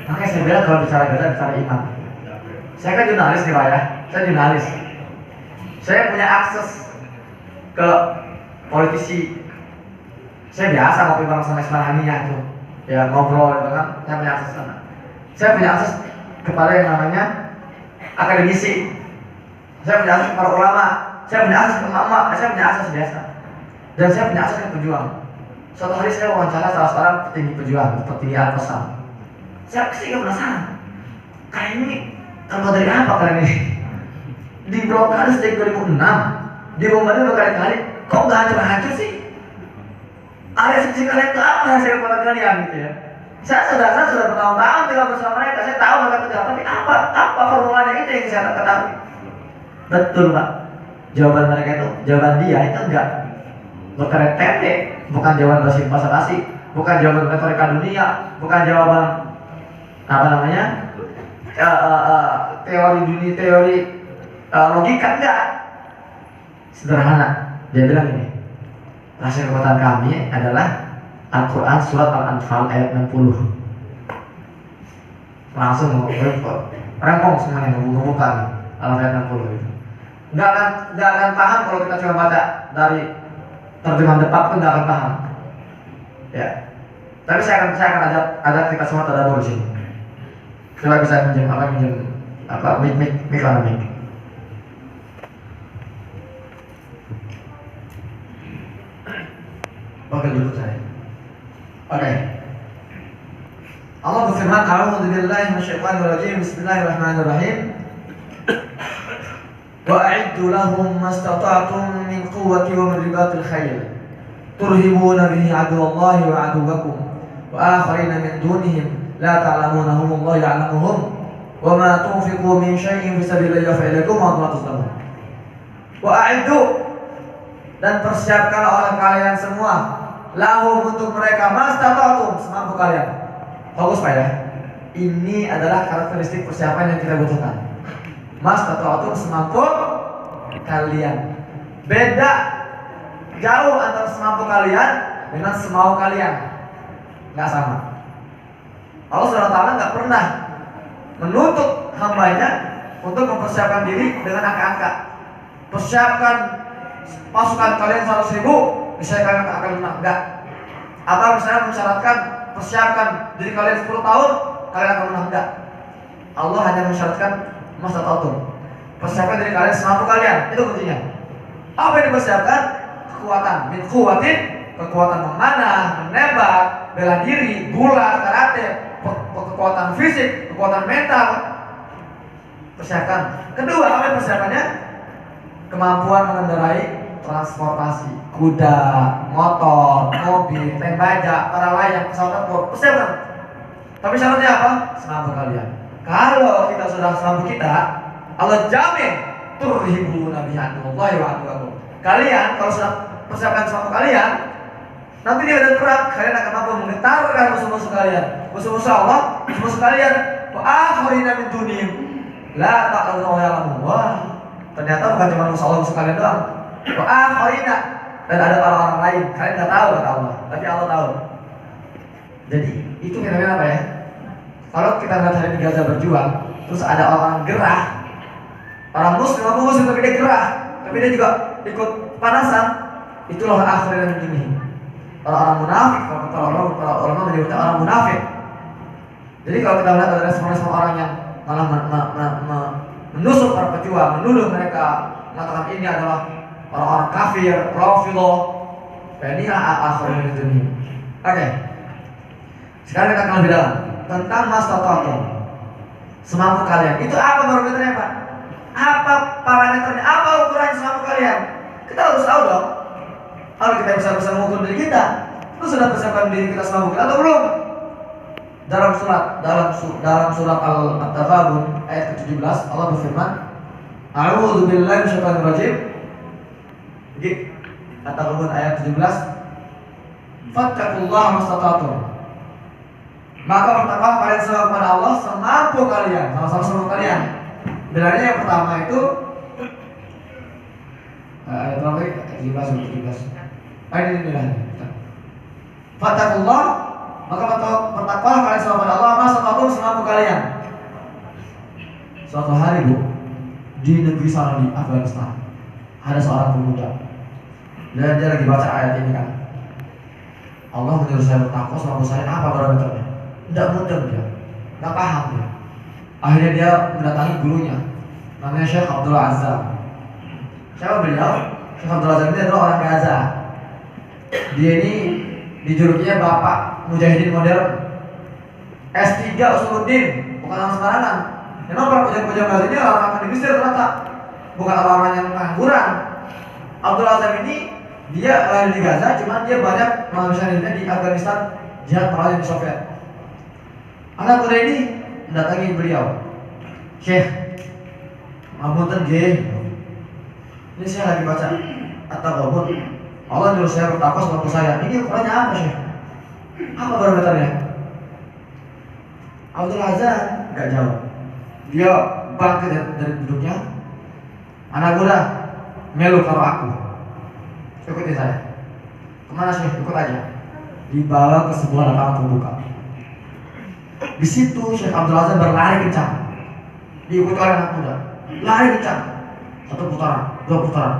Makanya saya bilang kalau bicara iman. Saya kan jurnalis nih Pak ya. Saya jurnalis. Saya punya akses ke politisi. Saya biasa ngopi bareng sama Ismailania tuh. Ya ngobrol gitu kan. Saya punya akses sana. Saya punya akses kepada yang namanya akademisi. Saya punya akses para ulama. Saya punya akses ke mama. Saya punya akses biasa. Dan saya punya akses ke pejuang. Suatu hari saya wawancara salah seorang petinggi pejuang, petinggi Al-Qassam. Saya nggak penasaran. Kalian ini tanpa dari apa kalian ini? Di blokade sejak 2006, dibombardir berkali-kali, kok nggak hancur-hancur sih? Area suci kalian itu apa hasil kekuatan kalian gitu ya? Saya sudah bertahun-tahun tinggal bersama mereka. Saya tahu mereka kerja, tapi apa formulanya itu yang saya ketahui? Betul Pak. Jawaban mereka itu, jawaban dia itu enggak berkaret pendek, bukan jawaban basa-basi, bukan jawaban retorika dunia, bukan jawaban apa namanya teori dunia, teori logika, enggak. Sederhana. Dia bilang ini, rahasia kekuatan kami adalah Al-Quran surat Al-Anfal ayat 60. Langsung rempong semuanya ngebuka ayat 60 itu. Nggak akan paham kalau kita cuma baca dari terjemahan depan pun nggak akan paham. Ya. Tapi saya akan ajak kita semua tadabbur di sini. Coba bisa minjem mic. Oke, dulu saya. Oke. Allah berfirman, "A'udzu billahi minasyaitonir rajim. Bismillahirrahmanirrahim. Wa a'iddu lahum mastata'tum min quwwati wa min ribatil khayl. Turhibuna bihi aduwallahi wa aduwwakum wa akharina min dunihim la ta'lamunahum Allah ya'lamuhum wa ma tunfiqu min syai'in fi sabilillahi fa'ilakum wa antum la tuzlamun." Wa a'iddu, dan persiapkanlah oleh kalian semua lahum untuk mereka mastata'tum semampu kalian. Bagus Pak ya. Ini adalah karakteristik persiapan yang kita butuhkan. Mastata'tum semampu kalian. Beda jauh antara semampu kalian dengan semau kalian. Nggak sama. Allah SWT nggak pernah menuntut hambanya untuk mempersiapkan diri dengan angka-angka. Persiapkan pasukan kalian 100.000, misalnya kalian akan menang, enggak. Atau misalnya mensyaratkan persiapkan diri kalian 10 tahun, kalian akan menang, enggak. Allah hanya mensyaratkan mastata'tum, persiapkan diri kalian semampu kalian, itu kuncinya. Apa yang dipersiapkan? Kekuatan, min quwwatin, kekuatan memanah, menembak, bela diri, gulat, karate, kekuatan fisik, kekuatan mental. Persiapkan. Kedua, apa yang persiapannya? Kemampuan mengendarai transportasi, kuda, motor, mobil, tank baja, para layang, pesawat tempur, persiapkan. Tapi syaratnya apa? Semampu kalian. Kalau kita sudah semampu kita, Allah jamin turhibuna bihi aduwallahi wa aduwwakum. Kalian kalau sudah persiapkan semampu kalian, nanti di medan perang kalian akan mampu menggetarkan musuh-musuh kalian, musuh-musuh Allah, musuh-musuh kalian. Wa akharina min dunihim la ta'lamu ya'lamu. Wah, ternyata bukan cuma musuh Allah, musuh kalian doang. Wa akharina, dan ada orang-orang lain kalian nggak tahu kata Allah, tapi Allah tahu. Jadi itu fenomena apa ya? Kalau kita lihat hari di Gaza berjuang, terus ada orang gerah, orang muslim tapi dia gerah, tapi dia juga ikut panasan, itulah akhiran ini. Orang-orang munafik, kalau para ulama menyebutnya orang munafik. Jadi kalau kita lihat ada respon-respon orang yang malah menusuk para pejuang, menuduh mereka, mengatakan ini adalah orang-orang kafir, Rafidhah. Ini akhiran ini. Oke. Sekarang kita akan lebih dalam tentang mastata'tum, semampu kalian. Itu apa parameternya Pak? Apa parameternya? Apa ukuran semampu kalian? Kita harus tahu dong. Kalau kita bisa mengukur diri kita, itu sudah persiapkan diri kita semampu kita atau belum? Dalam surat Al-Taghabun ayat ke-17 Allah berfirman, "A'udzu billahi minasyaitonir rajim." At-Taghabun ayat 17, "Fattaqullaha mastata'tum." Maka bertakwalah kalian semua kepada Allah semampu kalian, sama-sama semampu kalian. Bilangnya yang pertama itu ayat berapa? 17. Ini bilangnya. Fattakullah, maka bertakwalah kalian semua kepada Allah mastata'tum semampu kalian. Suatu hari Bu, di negeri sana di Afghanistan ada seorang pemuda, dan dia lagi baca ayat ini kan. Allah menyuruh saya bertakwa sama saya, apa barometernya? Tidak mudah dia, nggak paham dia. Akhirnya dia mendatangi gurunya, namanya Syekh Abdul Azam. Siapa beliau? Syekh Abdul Azam ini adalah orang Gaza. Dia ini dijulukinya Bapak Mujahidin modern, S3 Usuluddin, bukan orang sembarangan. Memang para pujang-pujang Gaza ini orang akan diusir ternyata, bukan orang-orang yang pengangguran. Abdul Azam ini dia lahir di Gaza, cuma dia banyak menghabiskan hidupnya di Afghanistan, jihad melawan di Soviet. Anak muda ini mendatangi beliau, Syekh, ngapunten nggih. Ini saya lagi baca At-Taghabun. Allah nyuruh saya bertakwa sama saya. Ini ukurannya apa, Syekh? Apa barometernya? Abdul Azam nggak jawab. Dia bangkit dari duduknya. Anak muda, melu karo aku. Ikuti saya. Kemana Syekh? Ikut aja. Dibawa ke sebuah lapangan terbuka. Di situ Syekh Abdul Azam berlari kencang. Diikuti oleh anak muda. Lari kencang. 1 putaran, 2 putaran.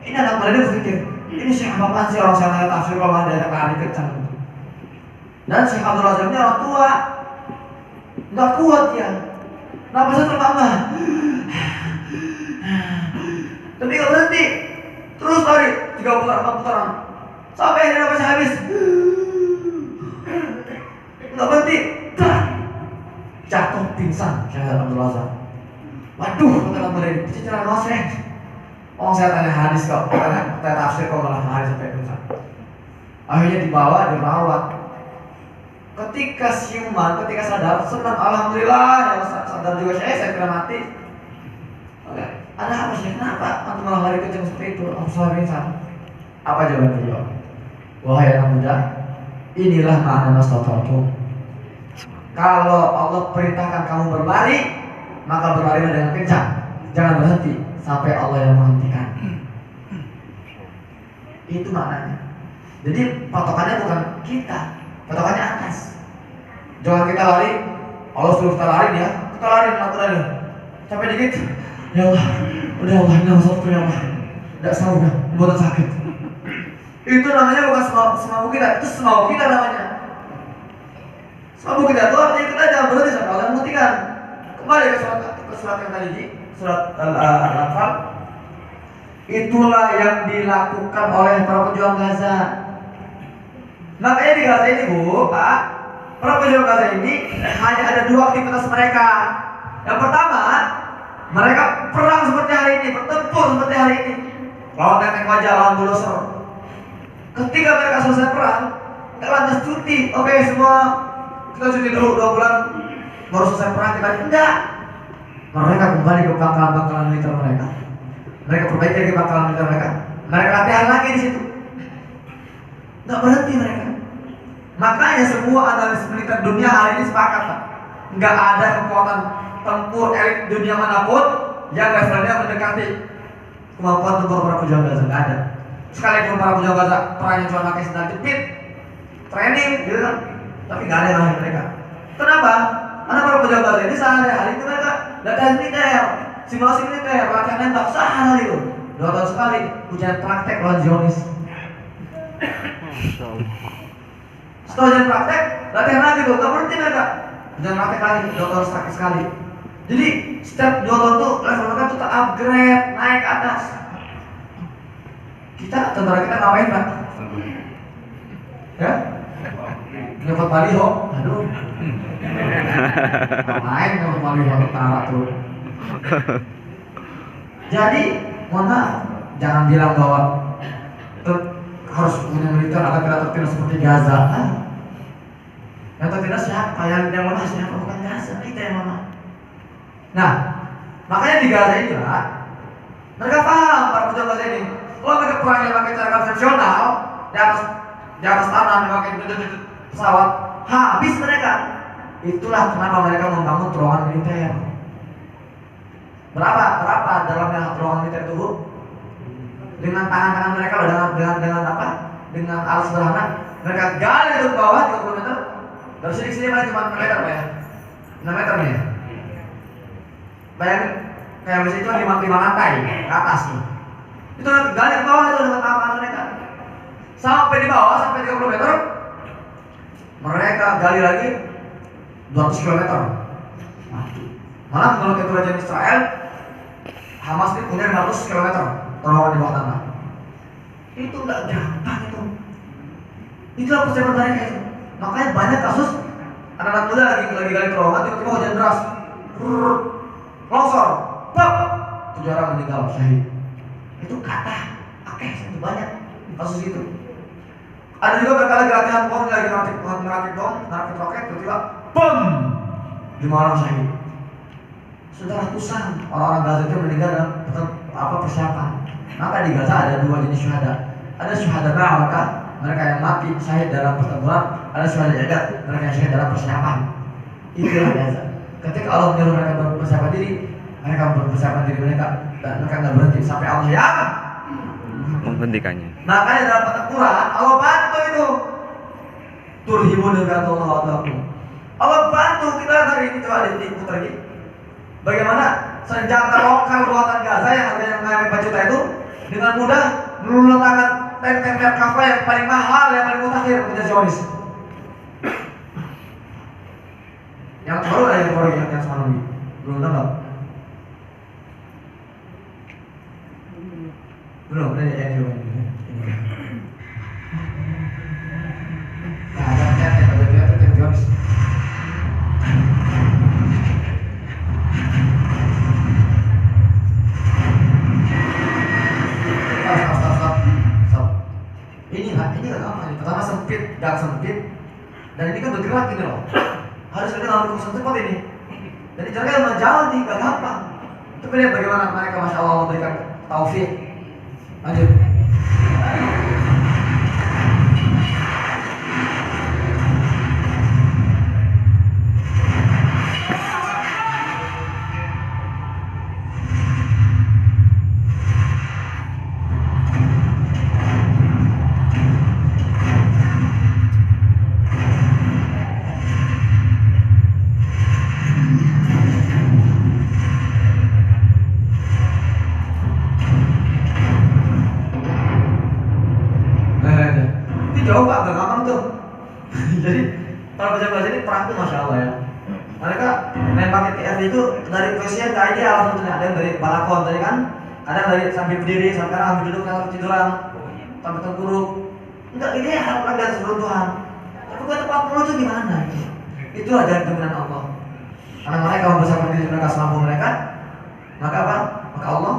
Ini anak muda dia berpikir, ini Syekh apaan sih orang saya nanya tafsir kalau malah dia lari kencang. Dan Syekh Abdul Azam ini orang tua, nggak kuat ya. Napasnya terlambat. Tapi nggak berhenti. Terus lari 3 putaran, 4 putaran. Sampai akhirnya napasnya habis. Nggak berhenti. Jatuh pingsan Syekh Abdul Azam. Waduh, kata anak muda ini, cicilan mas Syekh. Oh saya tanya hadis kok, tanya tafsir kok malah hadis sampai pingsan. Akhirnya dibawa, dirawat. Ketika siuman, ketika sadar, senang alhamdulillah. Ya sadar juga saya kira mati. Oke, ada apa sih? Kenapa antum malah lari kencang seperti itu? Aku salah pingsan. Apa jawaban beliau? Wahai anak muda, inilah makna mastata'tum. Kalau Allah perintahkan kamu berlari, maka berlari dengan kencang. Jangan berhenti sampai Allah yang menghentikan. Itu maknanya. Jadi patokannya bukan kita, patokannya atas. Jangan kita lari, Allah suruh kita lari dia, kita lari, sampai dikit. Ya Allah, udah Allah, ini masuk ya Allah. Tidak sanggup ya, buatan sakit. Itu namanya bukan semampu kita, itu semampu kita namanya. Semampu kita itu artinya kita jangan berhenti sampai Allah menghentikan. Kembali ke surat yang tadi, surat Al-Anfal. Itulah yang dilakukan oleh para pejuang Gaza. Makanya di Gaza ini Bu, Pak, para pejuang Gaza ini hanya ada 2 aktivitas mereka. Yang pertama, mereka perang seperti hari ini, bertempur seperti hari ini, lawan Tank Wajah, lawan bulldozer. Ketika mereka selesai perang, nggak lantas cuti. Oke semua, kita cuti dulu 2 bulan, baru selesai perang kita enggak. Mereka kembali ke pangkalan-pangkalan militer mereka. Mereka perbaiki lagi pangkalan militer mereka. Mereka latihan lagi di situ. Nggak berhenti mereka. Makanya semua analis militer dunia hari ini sepakat, Pak. Nggak ada kekuatan tempur elit dunia manapun yang levelnya mendekati kemampuan tempur para pejuang Gaza. Nggak ada. Sekalipun para pejuang Gaza perangnya cuma pakai sendal jepit, training, gitu kan. Tapi nggak ada yang lain mereka. Kenapa? Karena para pejuang Gaza ini sehari-hari itu mereka latihan militer, simulasi militer, latihan nembak sehari itu 2 tahun sekali, ujian praktek lawan Zionis. Setelah ujian praktek, latihan lagi tuh, nggak berhenti mereka. Ujian praktek lagi 2 tahun sekali. Jadi setiap 2 tahun tuh level mereka tuh upgrade, naik ke atas. Kita, tentara kita ngapain Pak? Ya? Nyopot baliho, aduh. Main nyopot baliho tentara tuh. Jadi, mohon maaf, jangan bilang bahwa harus punya militer agar tidak tertindas seperti Gaza. Yang tertindas siapa? Yang lemah siapa? Bukan Gaza, kita yang lemah. Nah, makanya di Gaza ini lah, mereka paham para pejuang Gaza ini. Kalau mereka perangnya pakai cara konvensional, di atas tanah, memakai pesawat, habis mereka. Itulah kenapa mereka membangun terowongan militer. Berapa dalamnya terowongan militer itu? Dengan tangan-tangan mereka, dengan apa? Dengan alat sederhana, mereka gali ke bawah 30 meter. Dari sini paling cuma meter Pak ya. 6 meter nih ya. Bayangin kayak masjid itu 5 lantai ke atas nih. Itu gali ke bawah itu dengan tangan mereka. Sampai di bawah sampai 30 meter. Mereka gali lagi 200 km. Malah kalau kita kerajaan Israel, Hamas ini punya 500 km terowongan di bawah tanah. Itu nggak gampang itu. Itulah persiapan mereka itu. Makanya banyak kasus anak-anak muda lagi gali terowongan tiba-tiba hujan deras, longsor, pop, 7 orang meninggal syahid. Itu kata, itu banyak kasus itu. Ada juga berkali latihan bom lagi ngerakit roket, tiba-tiba bom, 5 orang syahid. Sudah ratusan orang-orang Gaza itu meninggal dalam persiapan. Maka di Gaza ada 2 jenis syuhada. Ada syuhada ma'arakah, mereka yang mati syahid dalam pertempuran. Ada syuhada i'dad, mereka yang syahid dalam persiapan. Itulah Gaza. Ketika Allah menyuruh mereka berpersiapan diri, mereka berpersiapan diri mereka dan mereka tidak berhenti sampai Allah yang menghentikannya. Makanya dalam pertempuran Allah bantu itu. Turhimun dengan Allah. Allah bantu kita hari ini. Coba diputar lagi. Bagaimana senjata lokal buatan Gaza yang harganya mencapai 4 juta itu dengan mudah meletakkan tank-tank Merkava yang paling mahal, yang paling mutakhir punya Zionis. Yang baru ada yang semalam ini belum tahu. Belum ada yang ini. Nah, ada tank Zionis. Ini nggak gampang. Pertama sempit, gang sempit, dan ini kan bergerak gitu loh. Harus kita lalu ke tempat ini. Jadi jaraknya jauh nih, nggak gampang. Coba lihat bagaimana mereka, masya Allah, memberikan taufik. Lanjut. Jauh Pak, gak gampang tuh. Jadi para pelajar ini perang tuh masya Allah ya. Mereka nembak ITF itu dari posisinya ke ideal sebetulnya. Ada yang dari balakon tadi kan, ada yang dari sambil berdiri, sampai sambil duduk, sambil tiduran, sambil tengkuruk. Enggak, ini harapan di atas runtuhan. Tapi kalau tempat mulu itu gimana? Itu ajaran kebenaran Allah. Karena mereka mempersiapkan diri mereka semampu mereka, maka apa? Maka Allah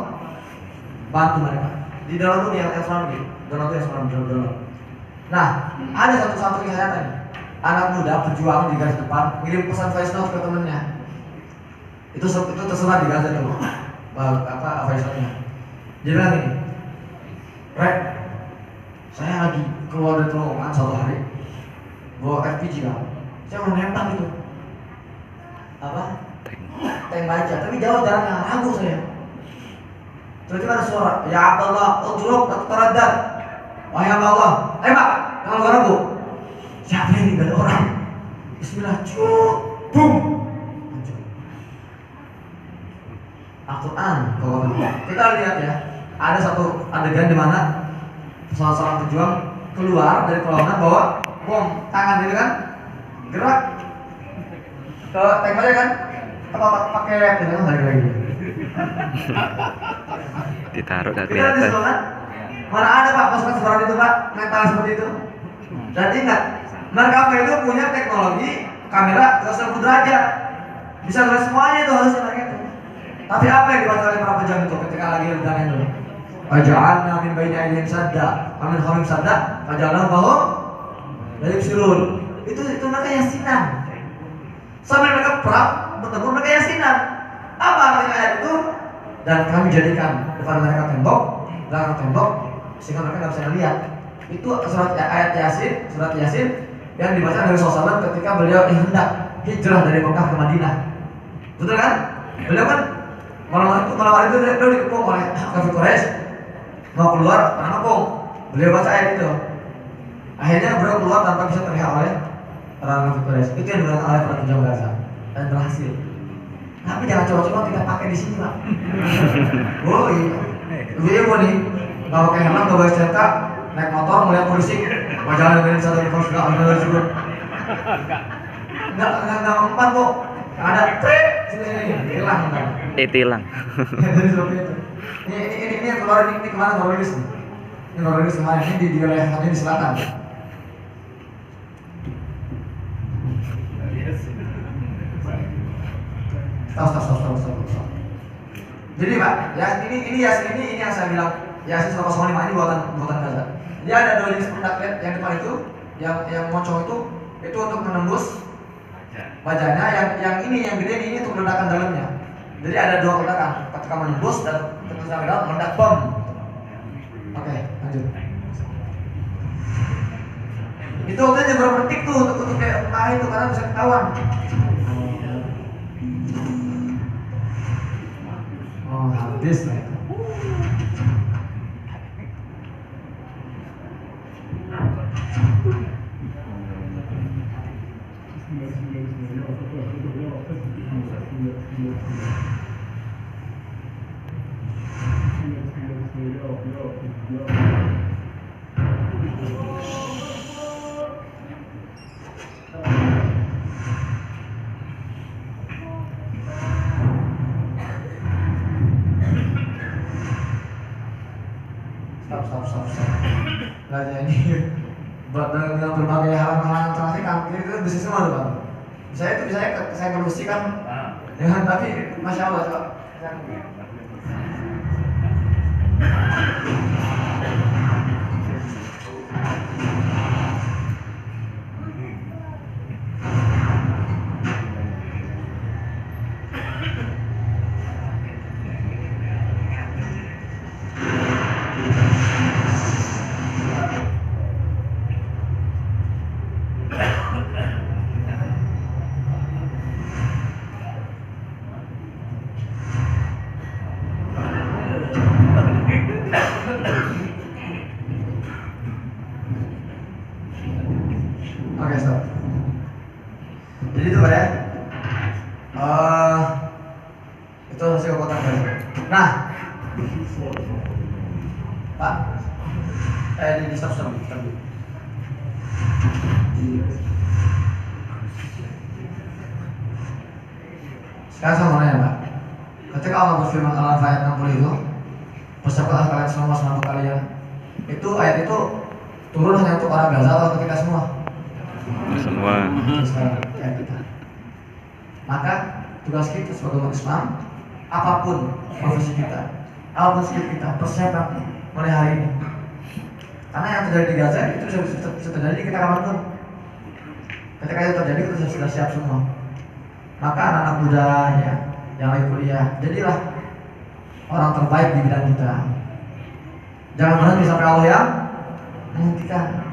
bantu mereka. Di dalam tuh yang semalam gitu, dalam tuh yang semalam. Nah, ada satu kisah tadi. Anak muda berjuang di garis depan, ngirim pesan voice note ke temennya. Itu tersebar di Gaza tuh. Voice note-nya. Dia bilang gini, Rek, saya lagi keluar dari terowongan satu hari, bawa RPG kan. Saya mau nembak itu. Tank baja, tapi jauh jaraknya, ragu saya. Tiba-tiba ada suara, ya Abdullah, udruk atau taraddad. Wahai Allah, tembak, jangan ragu. Siapa ini? Gak ada orang. Bismillah, cuk, boom. Al-Quran, kita lihat ya, ada satu adegan di mana salah seorang pejuang keluar dari terowongan bawa bom, tangan gitu kan, gerak ke tank aja kan, pakai gitu kan, lagi. Ditaruh gak kelihatan. Kita di kan? Mana ada Pak pasukan sebarang itu Pak, mental seperti itu. Dan ingat, Merkava itu punya teknologi kamera 360 derajat, bisa ngeliat semuanya itu harusnya mereka itu. Tapi apa yang dibaca oleh para pejuang itu ketika lagi ledakan itu? Waja'alna min baini aydihim sadda, wa min khalfihim sadda, waja'alna bahum la yubsirun. Itu mereka yasinan. Sampai mereka perang bertemu mereka yasinan. Apa artinya ayat itu? Dan kami jadikan depan mereka tembok, belakang tembok, sehingga mereka nggak bisa melihat. Itu surat Yasin yang dibaca Nabi SAW ketika beliau hendak hijrah dari Mekah ke Madinah. Betul kan? Beliau kan malam itu beliau dikepung oleh kafir Quraisy, mau keluar karena ngepung. Beliau baca ayat itu. Akhirnya beliau keluar tanpa bisa terlihat oleh orang kafir Quraisy. Itu yang dilakukan oleh para pejuang Gaza. dan berhasil. Tapi jangan coba-coba kita pakai di sini, Pak. Oh iya. Iya gua nih, nggak pakai helm, nggak bawa STNK, naik motor melihat polisi, jalan dengan satu uniform sudah ambil juga. Nggak empat kok. Ada trik sini hilang kan. Tilang. Jadi seperti itu. Ini yang keluar ini kemana keluar rilis nih? Ini keluar rilis kemarin ini di wilayah kami di selatan. Stop. Jadi Pak, ya ini yang saya bilang Yasin 105 ini buatan Gaza. Dia ada dua jenis produk yang depan itu, yang moncong itu untuk menembus wajahnya, yang ini yang gede ini untuk meledakan dalamnya. Jadi ada dua ledakan, ketika menembus dan ketika sampai dalam meledak bom. Oke, lanjut. Itu waktunya berapa detik tuh untuk kayak itu karena bisa ketahuan. Oh, habis lah itu. Stop. Nah, ini dengan berbagai hal-hal transaksi kan itu bisnis semua tuh, Bang. Saya produksi kan, ya, tapi masya Allah coba. Oke, stop. Jadi itu Pak ya. Itu hasil kotak tadi. Nah, Pak, di stop. Sekarang saya mau nanya, Pak. Ketika Allah berfirman dalam ayat 60 itu, persiapkanlah kalian semua selama kalian. Itu ayat itu turun hanya untuk orang Gaza atau untuk kita semua? Semua. Sekarang kayak kita. Maka tugas kita sebagai umat Islam, apapun profesi kita, apapun skill kita, persiapkan mulai hari ini. Karena yang terjadi di Gaza itu bisa terjadi kita kapanpun. Ketika itu terjadi kita sudah siap semua. Maka anak-anak muda ya, yang lagi kuliah, jadilah orang terbaik di bidang kita. Jangan berhenti sampai Allah yang menghentikan.